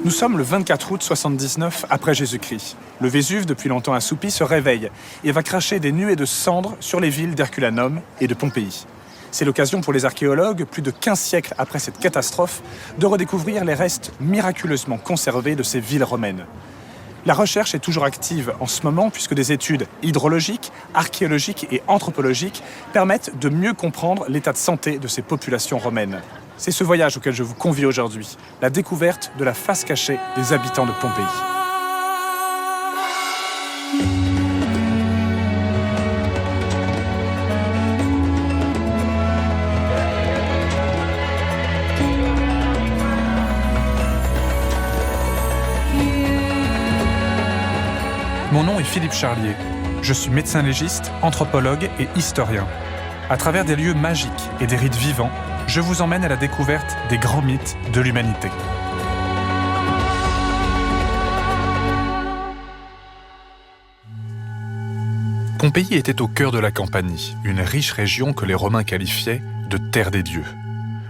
Nous sommes le 24 août 79 après Jésus-Christ. Le Vésuve, depuis longtemps assoupi, se réveille et va cracher des nuées de cendres sur les villes d'Herculanum et de Pompéi. C'est l'occasion pour les archéologues, plus de 15 siècles après cette catastrophe, de redécouvrir les restes miraculeusement conservés de ces villes romaines. La recherche est toujours active en ce moment puisque des études hydrologiques, archéologiques et anthropologiques permettent de mieux comprendre l'état de santé de ces populations romaines. C'est ce voyage auquel je vous convie aujourd'hui, la découverte de la face cachée des habitants de Pompéi. Mon nom est Philippe Charlier. Je suis médecin légiste, anthropologue et historien. À travers des lieux magiques et des rites vivants, je vous emmène à la découverte des grands mythes de l'humanité. Pompéi était au cœur de la Campanie, une riche région que les Romains qualifiaient de terre des dieux.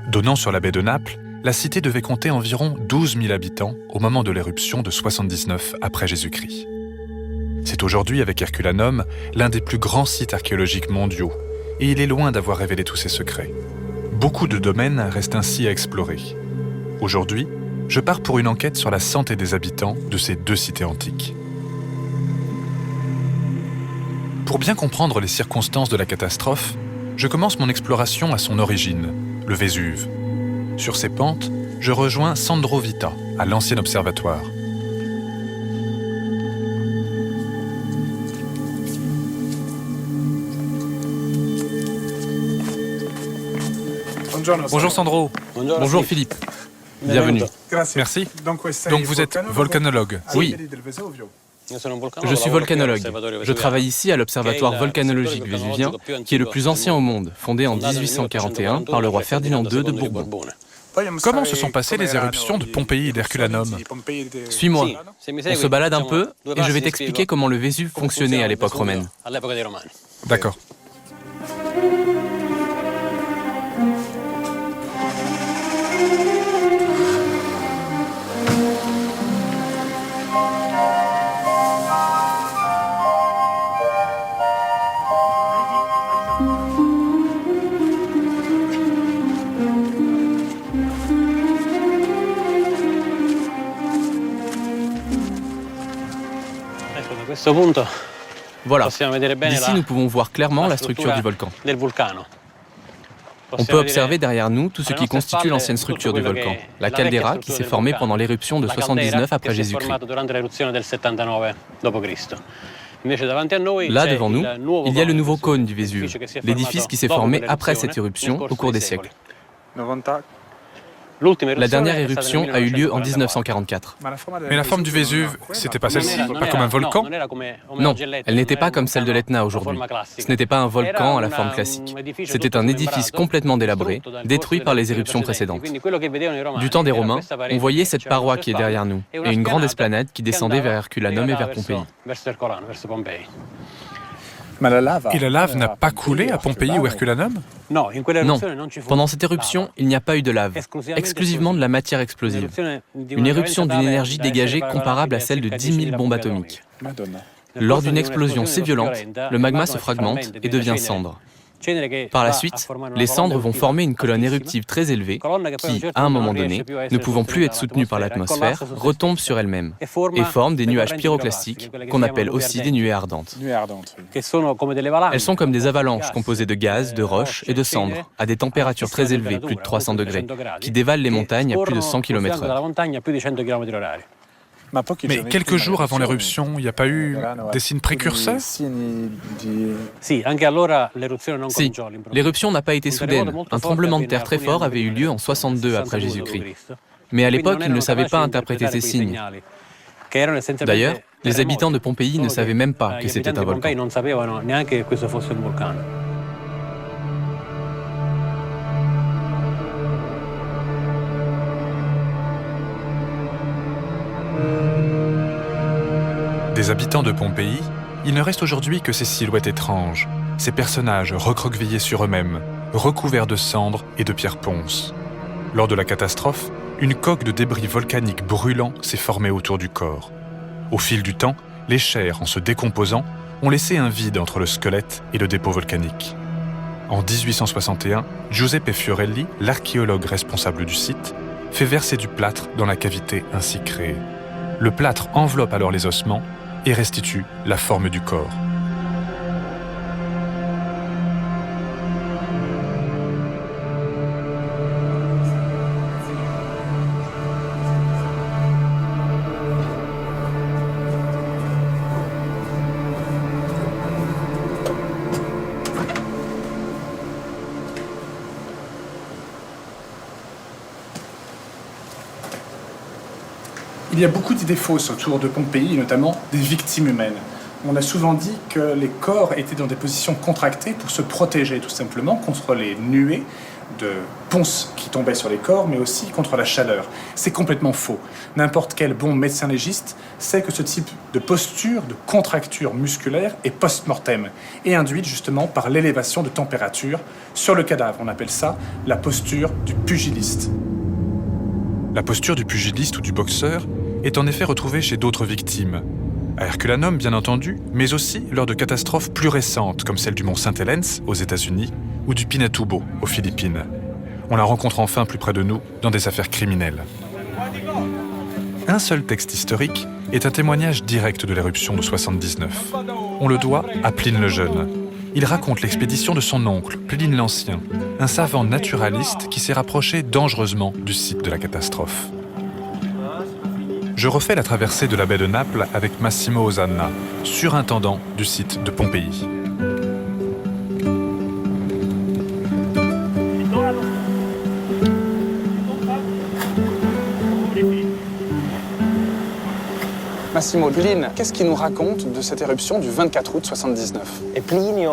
Donnant sur la baie de Naples, la cité devait compter environ 12 000 habitants au moment de l'éruption de 79 après Jésus-Christ. C'est aujourd'hui, avec Herculanum, l'un des plus grands sites archéologiques mondiaux, et il est loin d'avoir révélé tous ses secrets. Beaucoup de domaines restent ainsi à explorer. Aujourd'hui, je pars pour une enquête sur la santé des habitants de ces deux cités antiques. Pour bien comprendre les circonstances de la catastrophe, je commence mon exploration à son origine, le Vésuve. Sur ses pentes, je rejoins Sandro Vita, à l'ancien observatoire. Bonjour Sandro. Bonjour Philippe. Bienvenue. Merci. Donc vous êtes volcanologue. Oui, je suis volcanologue. Je travaille ici à l'Observatoire volcanologique vésuvien, qui est le plus ancien au monde, fondé en 1841 par le roi Ferdinand II de Bourbon. Comment se sont passées les éruptions de Pompéi et d'Herculanum? Suis-moi. On se balade un peu et je vais t'expliquer comment le Vésuve fonctionnait à l'époque romaine. D'accord. Voilà. D'ici, nous pouvons voir clairement la structure du volcan. On peut observer derrière nous tout ce qui constitue l'ancienne structure du volcan, la caldeira qui s'est formée pendant l'éruption de 79 après Jésus-Christ. Là, devant nous, il y a le nouveau cône du Vésuve, l'édifice qui s'est formé après cette éruption au cours des siècles. La dernière éruption a eu lieu en 1944. Mais la forme du Vésuve, c'était pas celle-ci, pas comme un volcan? Non, elle n'était pas comme celle de l'Etna aujourd'hui. Ce n'était pas un volcan à la forme classique. C'était un édifice complètement délabré, détruit par les éruptions précédentes. Du temps des Romains, on voyait cette paroi qui est derrière nous, et une grande esplanade qui descendait vers Herculanum et vers Pompéi. Et la lave n'a pas coulé à Pompéi ou Herculanum? Non, pendant cette éruption, il n'y a pas eu de lave, exclusivement de la matière explosive. Une éruption d'une énergie dégagée comparable à celle de 10 000 bombes atomiques. Lors d'une explosion si violente, le magma se fragmente et devient cendre. Par la suite, les cendres vont former une colonne éruptive très élevée qui, à un moment donné, ne pouvant plus être soutenue par l'atmosphère, retombe sur elle-même et forme des nuages pyroclastiques qu'on appelle aussi des nuées ardentes. Elles sont comme des avalanches composées de gaz, de roches et de cendres à des températures très élevées, plus de 300 degrés, qui dévalent les montagnes à plus de 100 km/h. Mais quelques jours avant l'éruption, il n'y a pas eu des signes précurseurs? Si, l'éruption n'a pas été soudaine. Un tremblement de terre très fort avait eu lieu en 62 après Jésus-Christ. Mais à l'époque, ils ne savaient pas interpréter ces signes. D'ailleurs, les habitants de Pompéi ne savaient même pas que c'était un volcan. Des habitants de Pompéi, il ne reste aujourd'hui que ces silhouettes étranges, ces personnages recroquevillés sur eux-mêmes, recouverts de cendres et de pierres ponces. Lors de la catastrophe, une coque de débris volcaniques brûlants s'est formée autour du corps. Au fil du temps, les chairs, en se décomposant, ont laissé un vide entre le squelette et le dépôt volcanique. En 1861, Giuseppe Fiorelli, l'archéologue responsable du site, fait verser du plâtre dans la cavité ainsi créée. Le plâtre enveloppe alors les ossements et restitue la forme du corps. Il y a beaucoup d'idées fausses autour de Pompéi, notamment des victimes humaines. On a souvent dit que les corps étaient dans des positions contractées pour se protéger tout simplement contre les nuées de ponce qui tombaient sur les corps, mais aussi contre la chaleur. C'est complètement faux. N'importe quel bon médecin légiste sait que ce type de posture, de contracture musculaire est post-mortem et induite justement par l'élévation de température sur le cadavre. On appelle ça la posture du pugiliste. La posture du pugiliste ou du boxeur est en effet retrouvée chez d'autres victimes. À Herculanum, bien entendu, mais aussi lors de catastrophes plus récentes, comme celle du mont Saint-Helens, aux États-Unis, ou du Pinatubo, aux Philippines. On la rencontre enfin plus près de nous, dans des affaires criminelles. Un seul texte historique est un témoignage direct de l'éruption de 79. On le doit à Pline le Jeune. Il raconte l'expédition de son oncle, Pline l'Ancien, un savant naturaliste qui s'est rapproché dangereusement du site de la catastrophe. Je refais la traversée de la baie de Naples avec Massimo Osanna, surintendant du site de Pompéi. Massimo, Pline, qu'est-ce qu'il nous raconte de cette éruption du 24 août 79 ?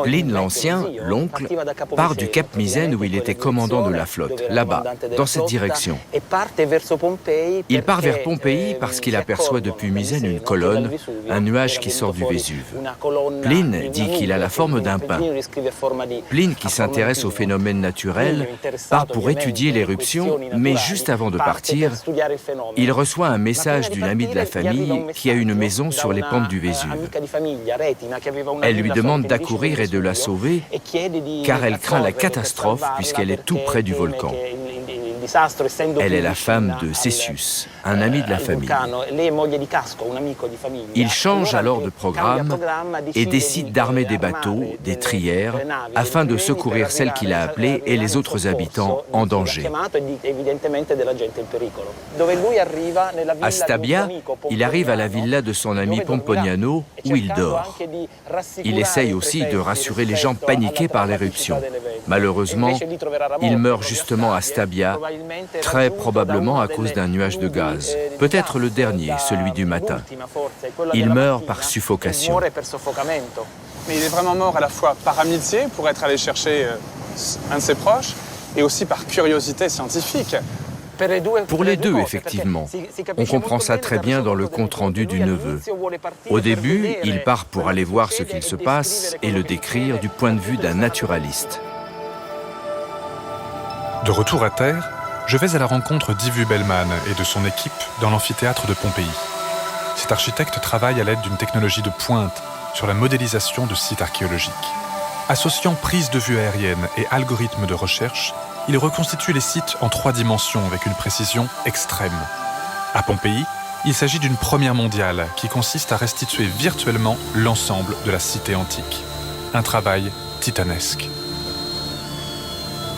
Pline l'Ancien, l'oncle, part du Cap Misène où il était commandant de la flotte, là-bas, dans cette direction. Il part vers Pompéi parce qu'il aperçoit depuis Misène une colonne, un nuage qui sort du Vésuve. Pline dit qu'il a la forme d'un pain. Pline, qui s'intéresse aux phénomènes naturels, part pour étudier l'éruption, mais juste avant de partir, il reçoit un message d'une amie de la famille qui a une maison sur les pentes du Vésuve. Elle lui demande d'accourir et de la sauver, car elle craint la catastrophe puisqu'elle est tout près du volcan. Elle est la femme de Cessius, un ami de la famille. Il change alors de programme et décide d'armer des bateaux, des trières, afin de secourir celle qu'il a appelée et les autres habitants en danger. À Stabia, il arrive à la villa de son ami Pomponiano, où il dort. Il essaye aussi de rassurer les gens paniqués par l'éruption. Malheureusement, il meurt justement à Stabia, très probablement à cause d'un nuage de gaz. Peut-être le dernier, celui du matin. Il meurt par suffocation. Mais il est vraiment mort à la fois par amitié, pour être allé chercher un de ses proches, et aussi par curiosité scientifique. Pour les deux, effectivement. On comprend ça très bien dans le compte-rendu du neveu. Au début, il part pour aller voir ce qu'il se passe et le décrire du point de vue d'un naturaliste. De retour à terre, je vais à la rencontre d'Yvu Bellman et de son équipe dans l'amphithéâtre de Pompéi. Cet architecte travaille à l'aide d'une technologie de pointe sur la modélisation de sites archéologiques. Associant prise de vue aérienne et algorithmes de recherche, il reconstitue les sites en 3 dimensions avec une précision extrême. À Pompéi, il s'agit d'une première mondiale qui consiste à restituer virtuellement l'ensemble de la cité antique. Un travail titanesque.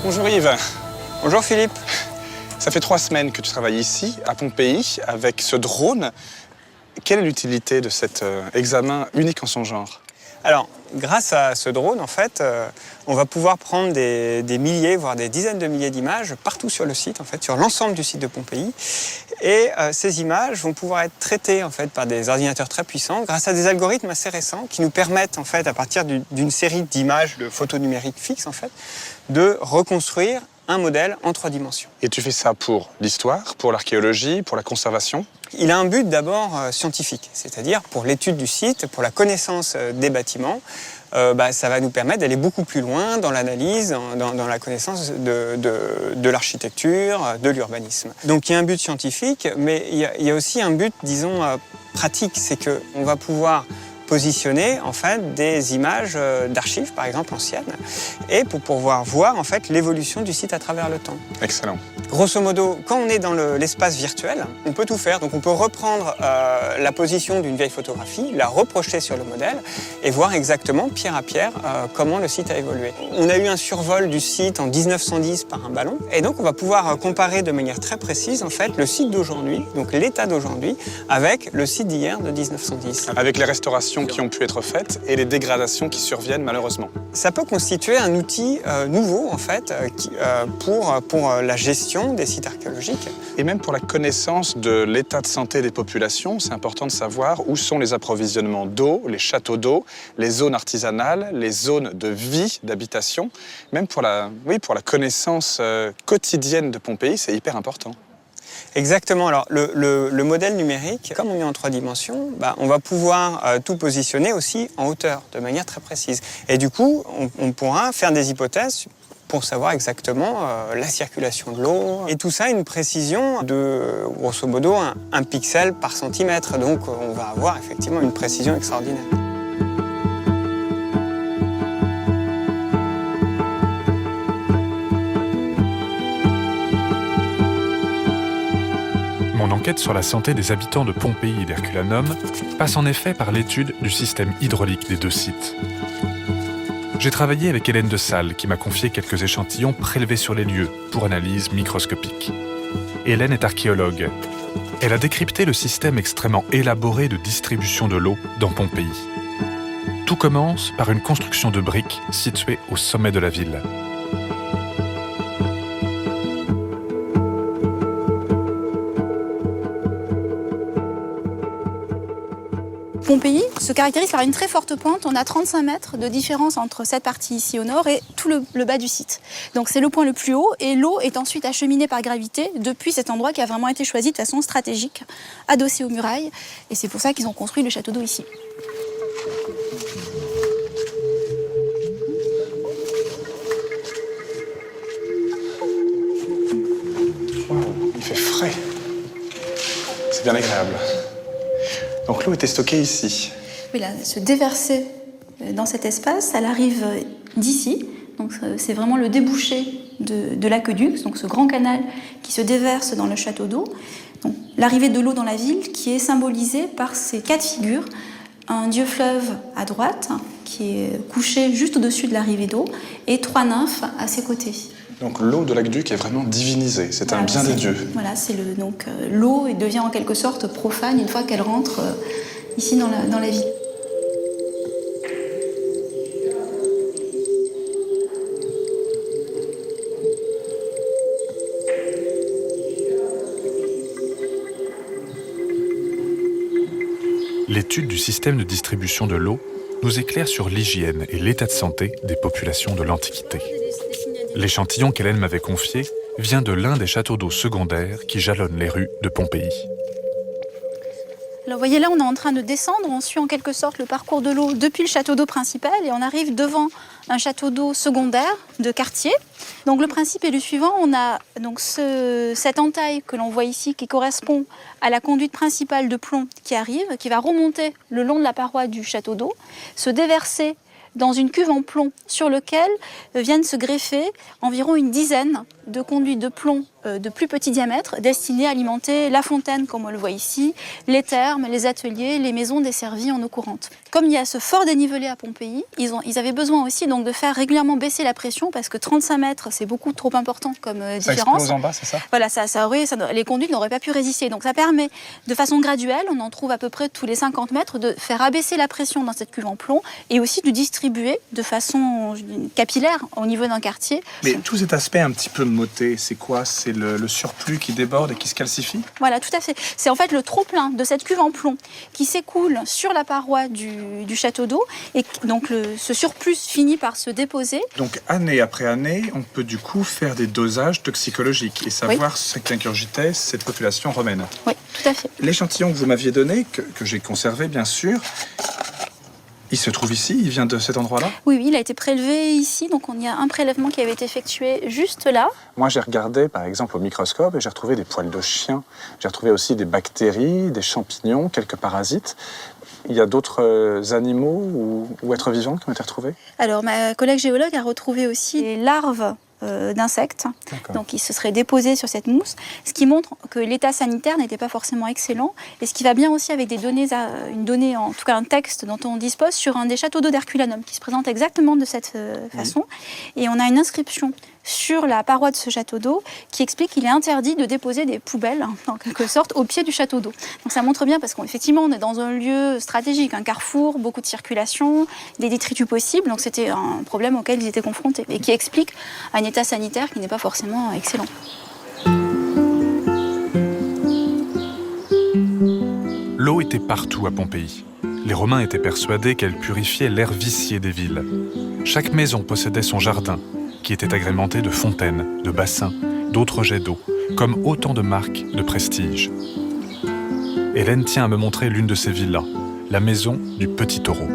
Bonjour Yves. Bonjour Philippe. Ça fait 3 semaines que tu travailles ici, à Pompéi, avec ce drone. Quelle est l'utilité de cet examen unique en son genre ? Alors, grâce à ce drone, en fait, on va pouvoir prendre des milliers, voire des dizaines de milliers d'images partout sur le site, en fait, sur l'ensemble du site de Pompéi. Et ces images vont pouvoir être traitées, en fait, par des ordinateurs très puissants, grâce à des algorithmes assez récents qui nous permettent, en fait, à partir d'une série d'images, de photos numériques fixes, en fait, de reconstruire un modèle en 3 dimensions. Et tu fais ça pour l'histoire, pour l'archéologie, pour la conservation? Il a un but d'abord scientifique, c'est-à-dire pour l'étude du site, pour la connaissance des bâtiments. Ça va nous permettre d'aller beaucoup plus loin dans l'analyse, dans la connaissance de l'architecture, de l'urbanisme. Donc il y a un but scientifique, mais il y a aussi un but, disons, pratique, c'est qu'on va pouvoir positionner en fait des images d'archives, par exemple anciennes, et pour pouvoir voir en fait l'évolution du site à travers le temps. Excellent. Grosso modo, quand on est dans l'espace virtuel, on peut tout faire. Donc on peut reprendre la position d'une vieille photographie, la reprojeter sur le modèle et voir exactement, pierre à pierre, comment le site a évolué. On a eu un survol du site en 1910 par un ballon, et donc on va pouvoir comparer de manière très précise en fait le site d'aujourd'hui, donc l'état d'aujourd'hui, avec le site d'hier de 1910. Avec les restaurations qui ont pu être faites et les dégradations qui surviennent malheureusement. Ça peut constituer un outil nouveau en fait pour la gestion des sites archéologiques. Et même pour la connaissance de l'état de santé des populations, c'est important de savoir où sont les approvisionnements d'eau, les châteaux d'eau, les zones artisanales, les zones de vie, d'habitation. Même pour la connaissance quotidienne de Pompéi, c'est hyper important. Exactement. Alors, le modèle numérique, comme on est en 3 dimensions, on va pouvoir tout positionner aussi en hauteur, de manière très précise. Et du coup, on pourra faire des hypothèses pour savoir exactement la circulation de l'eau. Et tout ça a une précision de, grosso modo, 1 pixel par centimètre. Donc, on va avoir effectivement une précision extraordinaire. Mon enquête sur la santé des habitants de Pompéi et d'Herculanum passe en effet par l'étude du système hydraulique des 2 sites. J'ai travaillé avec Hélène de Salles qui m'a confié quelques échantillons prélevés sur les lieux pour analyse microscopique. Hélène est archéologue. Elle a décrypté le système extrêmement élaboré de distribution de l'eau dans Pompéi. Tout commence par une construction de briques située au sommet de la ville. Pompéi se caractérise par une très forte pente. On a 35 mètres de différence entre cette partie ici au nord et tout le bas du site. Donc c'est le point le plus haut et l'eau est ensuite acheminée par gravité depuis cet endroit qui a vraiment été choisi de façon stratégique, adossé aux murailles. Et c'est pour ça qu'ils ont construit le château d'eau ici. Wow, il fait frais. C'est bien agréable. Donc l'eau était stockée ici. Oui, là, elle se déversait dans cet espace. Elle arrive d'ici. Donc c'est vraiment le débouché de l'aqueduc, donc ce grand canal qui se déverse dans le château d'eau. Donc l'arrivée de l'eau dans la ville qui est symbolisée par ces 4 figures. Un dieu fleuve à droite, qui est couché juste au-dessus de l'arrivée d'eau, et 3 nymphes à ses côtés. Donc l'eau de l'aqueduc est vraiment divinisée, c'est un bien des dieux. Voilà, c'est donc l'eau devient en quelque sorte profane une fois qu'elle rentre ici dans la ville. L'étude du système de distribution de l'eau nous éclaire sur l'hygiène et l'état de santé des populations de l'Antiquité. L'échantillon qu'Hélène m'avait confié vient de l'un des châteaux d'eau secondaires qui jalonnent les rues de Pompéi. Alors vous voyez là, on est en train de descendre, on suit en quelque sorte le parcours de l'eau depuis le château d'eau principal et on arrive devant un château d'eau secondaire de quartier. Donc le principe est le suivant, on a donc cette entaille que l'on voit ici qui correspond à la conduite principale de plomb qui arrive, qui va remonter le long de la paroi du château d'eau, se déverser dans une cuve en plomb sur laquelle viennent se greffer environ une dizaine de conduits de plomb de plus petit diamètre destinés à alimenter la fontaine, comme on le voit ici, les thermes, les ateliers, les maisons desservies en eau courante. Comme il y a ce fort dénivelé à Pompéi, ils avaient besoin aussi donc, de faire régulièrement baisser la pression parce que 35 mètres, c'est beaucoup trop important comme différence. Ça explose en bas, c'est ça? Voilà, les conduites n'auraient pas pu résister. Donc ça permet, de façon graduelle, on en trouve à peu près tous les 50 mètres, de faire abaisser la pression dans cette cuve en plomb et aussi de distribuer de façon capillaire au niveau d'un quartier. Mais tout cet aspect un petit peu moté, c'est quoi? C'est le surplus qui déborde et qui se calcifie? Voilà, tout à fait. C'est en fait le trop-plein de cette cuve en plomb qui s'écoule sur la paroi du château d'eau et donc ce surplus finit par se déposer. Donc année après année, on peut du coup faire des dosages toxicologiques et savoir ce qu'ingurgitait cette population romaine. Oui, tout à fait. L'échantillon que vous m'aviez donné, que j'ai conservé bien sûr, il se trouve ici, il vient de cet endroit-là? Oui, il a été prélevé ici, donc il y a un prélèvement qui avait été effectué juste là. Moi, j'ai regardé, par exemple, au microscope et j'ai retrouvé des poils de chien. J'ai retrouvé aussi des bactéries, des champignons, quelques parasites. Il y a d'autres animaux ou êtres vivants qui ont été retrouvés? Alors, ma collègue géologue a retrouvé aussi des larves d'insectes, donc ils se seraient déposés sur cette mousse, ce qui montre que l'état sanitaire n'était pas forcément excellent, et ce qui va bien aussi avec une donnée, en tout cas un texte dont on dispose sur un des châteaux d'eau d'Herculanum, qui se présente exactement de cette façon, et on a une inscription sur la paroi de ce château d'eau qui explique qu'il est interdit de déposer des poubelles, en quelque sorte, au pied du château d'eau. Donc ça montre bien, parce qu'effectivement on est dans un lieu stratégique, un carrefour, beaucoup de circulation, des détritus possibles, donc c'était un problème auquel ils étaient confrontés, et qui explique un état sanitaire qui n'est pas forcément excellent. L'eau était partout à Pompéi. Les Romains étaient persuadés qu'elle purifiait l'air vicié des villes. Chaque maison possédait son jardin, qui était agrémenté de fontaines, de bassins, d'autres jets d'eau, comme autant de marques de prestige. Hélène tient à me montrer l'une de ces villas, la maison du Petit Taureau.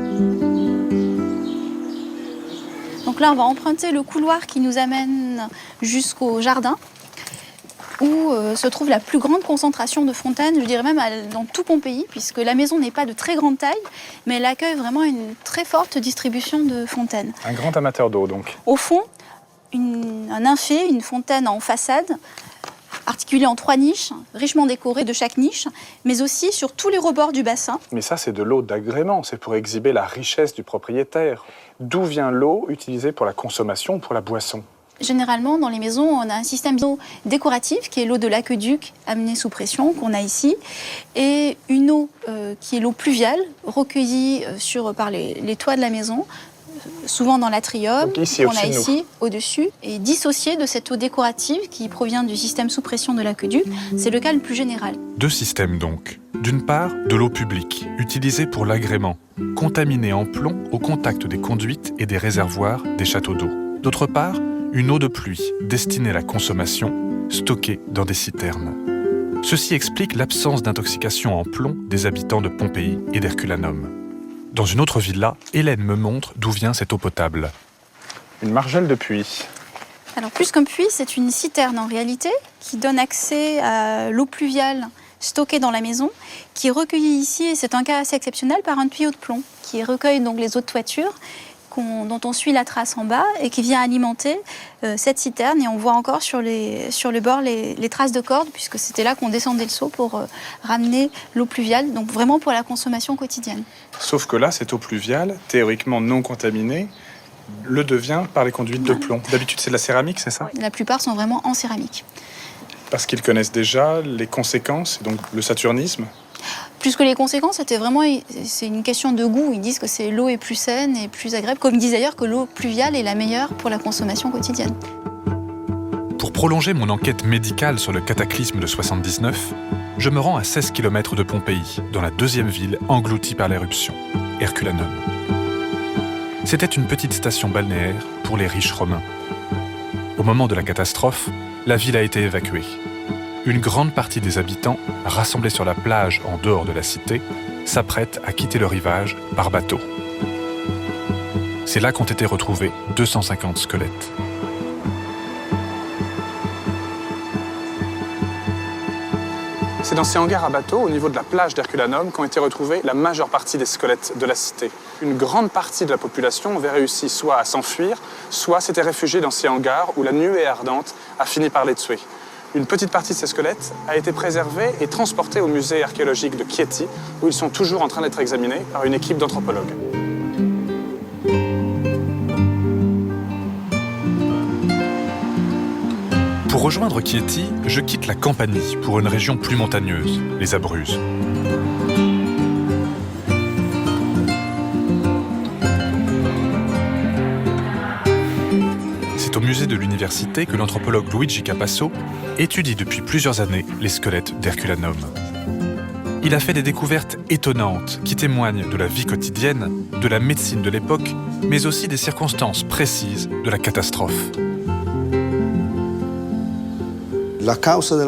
Donc là, on va emprunter le couloir qui nous amène jusqu'au jardin, où se trouve la plus grande concentration de fontaines, je dirais même dans tout Pompéi, puisque la maison n'est pas de très grande taille, mais elle accueille vraiment une très forte distribution de fontaines. Un grand amateur d'eau, donc. Au fond, un nymphée, une fontaine en façade, articulée en 3 niches, richement décorée de chaque niche, mais aussi sur tous les rebords du bassin. Mais ça, c'est de l'eau d'agrément, c'est pour exhiber la richesse du propriétaire. D'où vient l'eau utilisée pour la consommation ou pour la boisson? Généralement, dans les maisons, on a un système d'eau décorative, qui est l'eau de l'aqueduc amenée sous pression, qu'on a ici, et une eau qui est l'eau pluviale, recueillie par les toits de la maison, souvent dans l'atrium, qu'on a ici, au-dessus, et dissociée de cette eau décorative qui provient du système sous pression de l'aqueduc. C'est le cas le plus général. 2 systèmes donc. D'une part, de l'eau publique, utilisée pour l'agrément, contaminée en plomb au contact des conduites et des réservoirs des châteaux d'eau. D'autre part, une eau de pluie destinée à la consommation, stockée dans des citernes. Ceci explique l'absence d'intoxication en plomb des habitants de Pompéi et d'Herculanum. Dans une autre villa, Hélène me montre d'où vient cette eau potable. Une margelle de puits. Alors plus qu'un puits, c'est une citerne en réalité qui donne accès à l'eau pluviale stockée dans la maison, qui est recueillie ici, et c'est un cas assez exceptionnel, par un tuyau de plomb qui recueille donc les eaux de toiture dont on suit la trace en bas et qui vient alimenter cette citerne. Et on voit encore sur le bord les traces de cordes, puisque c'était là qu'on descendait le seau pour ramener l'eau pluviale, donc vraiment pour la consommation quotidienne. Sauf que là, cette eau pluviale, théoriquement non contaminée, le devient par les conduites de plomb. D'habitude, c'est de la céramique, c'est ça? La plupart sont vraiment en céramique. Parce qu'ils connaissent déjà les conséquences, donc le saturnisme. Plus que les conséquences, c'est une question de goût. Ils disent que l'eau est plus saine et plus agréable, comme ils disent d'ailleurs que l'eau pluviale est la meilleure pour la consommation quotidienne. Pour prolonger mon enquête médicale sur le cataclysme de 79, je me rends à 16 km de Pompéi, dans la 2e ville engloutie par l'éruption, Herculanum. C'était une petite station balnéaire pour les riches romains. Au moment de la catastrophe, la ville a été évacuée. Une grande partie des habitants, rassemblés sur la plage en dehors de la cité, s'apprêtent à quitter le rivage par bateau. C'est là qu'ont été retrouvés 250 squelettes. C'est dans ces hangars à bateaux, au niveau de la plage d'Herculanum, qu'ont été retrouvés la majeure partie des squelettes de la cité. Une grande partie de la population avait réussi soit à s'enfuir, soit s'était réfugiée dans ces hangars où la nuée ardente a fini par les tuer. Une petite partie de ces squelettes a été préservée et transportée au musée archéologique de Chieti, où ils sont toujours en train d'être examinés par une équipe d'anthropologues. Pour rejoindre Chieti, je quitte la Campanie pour une région plus montagneuse, les Abruzzes. C'est au musée de l'université que l'anthropologue Luigi Capasso étudie depuis plusieurs années les squelettes d'Herculanum. Il a fait des découvertes étonnantes qui témoignent de la vie quotidienne, de la médecine de l'époque, mais aussi des circonstances précises de la catastrophe. La cause de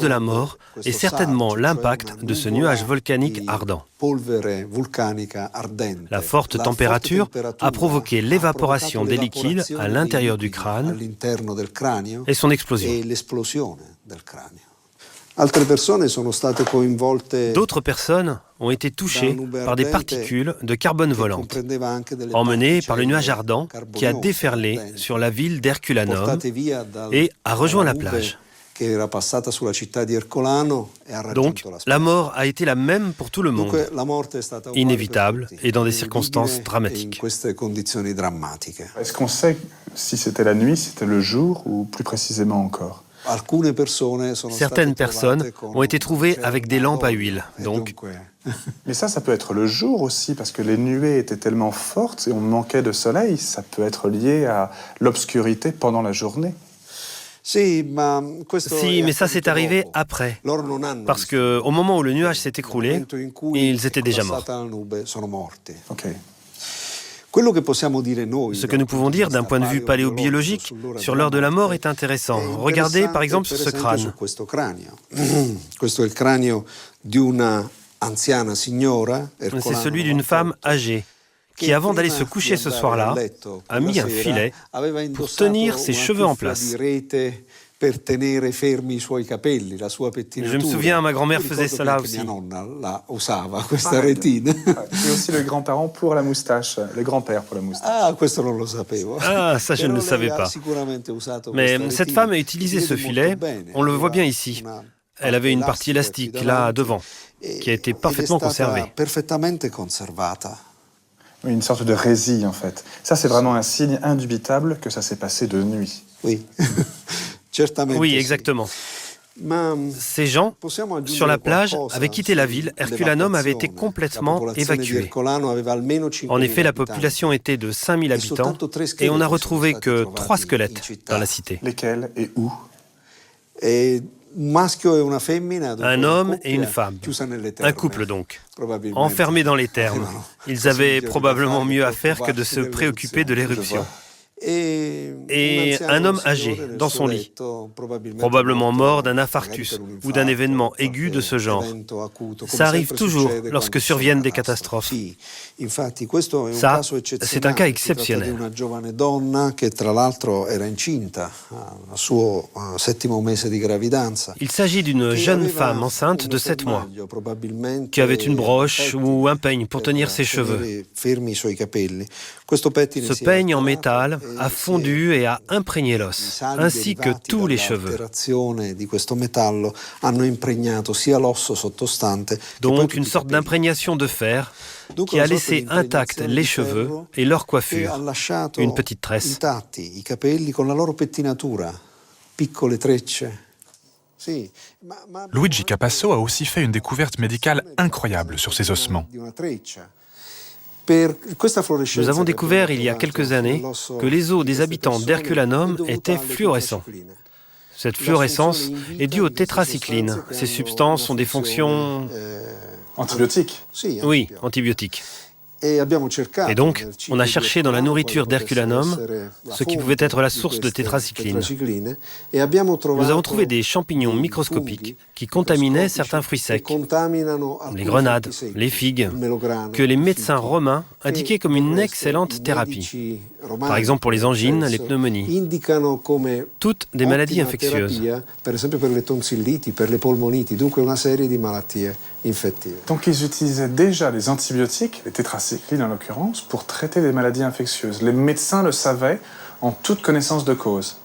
la mort est certainement l'impact de ce nuage volcanique ardent. La forte température a provoqué l'évaporation des liquides à l'intérieur du crâne et son explosion. D'autres personnes ont été touchées par des particules de carbone volantes, emmenées par le nuage ardent qui a déferlé sur la ville d'Herculanum et a rejoint la plage. Donc, la mort a été la même pour tout le monde, inévitable et dans des circonstances dramatiques. Est-ce qu'on sait si c'était la nuit, si c'était le jour ou plus précisément encore ? Certaines personnes ont été trouvées avec des lampes à huile, donc... Mais ça peut être le jour aussi, parce que les nuées étaient tellement fortes et on manquait de soleil, ça peut être lié à l'obscurité pendant la journée. Si, mais ça s'est arrivé après, parce qu'au moment où le nuage s'est écroulé, ils étaient déjà morts. Okay. Ce que nous pouvons dire d'un point de vue paléobiologique sur l'heure de la mort est intéressant. Regardez par exemple ce crâne. C'est celui d'une femme âgée qui, avant d'aller se coucher ce soir-là, a mis un filet pour tenir ses cheveux en place. Je me souviens, ma grand-mère faisait cela aussi. Et aussi le grand-parent pour la moustache, le grand-père pour la moustache. Ah, ça je ne le savais pas. Mais cette femme a utilisé ce filet, on le voit bien ici. Elle avait une partie élastique, là, devant, qui a été parfaitement conservée. Oui, une sorte de résille, en fait. Ça, c'est vraiment un signe indubitable que ça s'est passé de nuit. Oui. Oui, exactement. Ces gens, sur la plage, avaient quitté la ville. Herculanum avait été complètement évacué. En effet, la population était de 5000 habitants et on n'a retrouvé que 3 squelettes dans la cité. Lesquels et où ? Un homme et une femme. Un couple donc. Enfermés dans les thermes. Ils avaient probablement mieux à faire que de se préoccuper de l'éruption. Et un homme âgé, dans son lit, probablement mort d'un infarctus ou d'un événement aigu de ce genre. Ça arrive toujours lorsque surviennent des catastrophes. Ça, c'est un cas exceptionnel. Il s'agit d'une jeune femme enceinte de 7 mois, qui avait une broche ou un peigne pour tenir ses cheveux. Ce peigne en métal a fondu et a imprégné l'os, ainsi que tous les cheveux. Donc une sorte d'imprégnation de fer qui a laissé intacts les cheveux et leur coiffure, une petite tresse. Luigi Capasso a aussi fait une découverte médicale incroyable sur ces ossements. Nous avons découvert il y a quelques années que les os des habitants d'Herculanum étaient fluorescents. Cette fluorescence est due aux tétracyclines. Ces substances ont des fonctions... Antibiotiques ? Oui, antibiotiques. Et donc, on a cherché dans la nourriture d'Herculanum ce qui pouvait être la source de tétracycline. Nous avons trouvé des champignons microscopiques qui contaminaient certains fruits secs, les grenades, les figues, que les médecins romains indiquaient comme une excellente thérapie. Par exemple pour les angines, les pneumonies. Toutes des maladies infectieuses. Donc ils utilisaient déjà les antibiotiques, les tétracyclines en l'occurrence, pour traiter des maladies infectieuses. Les médecins le savaient en toute connaissance de cause.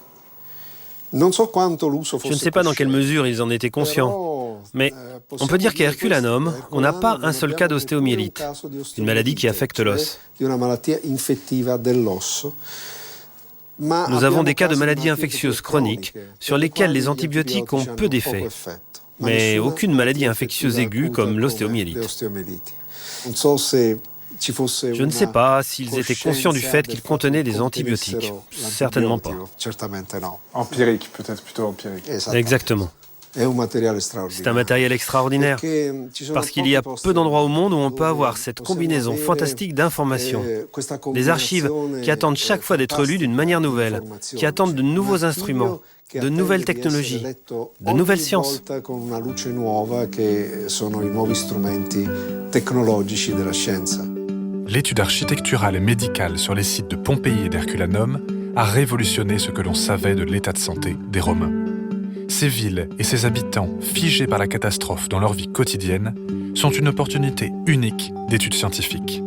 Je ne sais pas dans quelle mesure ils en étaient conscients, mais on peut dire qu'à Herculanum, on n'a pas un seul cas d'ostéomyélite, une maladie qui affecte l'os. Nous avons des cas de maladies infectieuses chroniques sur lesquelles les antibiotiques ont peu d'effet, mais aucune maladie infectieuse aiguë comme l'ostéomyélite. Je ne sais pas s'ils étaient conscients du fait qu'ils contenaient des antibiotiques. Certainement pas. Empirique, peut-être plutôt empirique. Exactement. C'est un matériel extraordinaire, parce qu'il y a peu d'endroits au monde où on peut avoir cette combinaison fantastique d'informations. Des archives qui attendent chaque fois d'être lues d'une manière nouvelle, qui attendent de nouveaux instruments, de nouvelles technologies, de nouvelles sciences. L'étude architecturale et médicale sur les sites de Pompéi et d'Herculanum a révolutionné ce que l'on savait de l'état de santé des Romains. Ces villes et ces habitants, figés par la catastrophe dans leur vie quotidienne, sont une opportunité unique d'études scientifiques.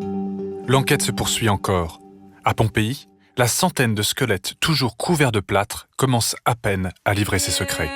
L'enquête se poursuit encore. À Pompéi, la centaine de squelettes toujours couverts de plâtre commence à peine à livrer ses secrets.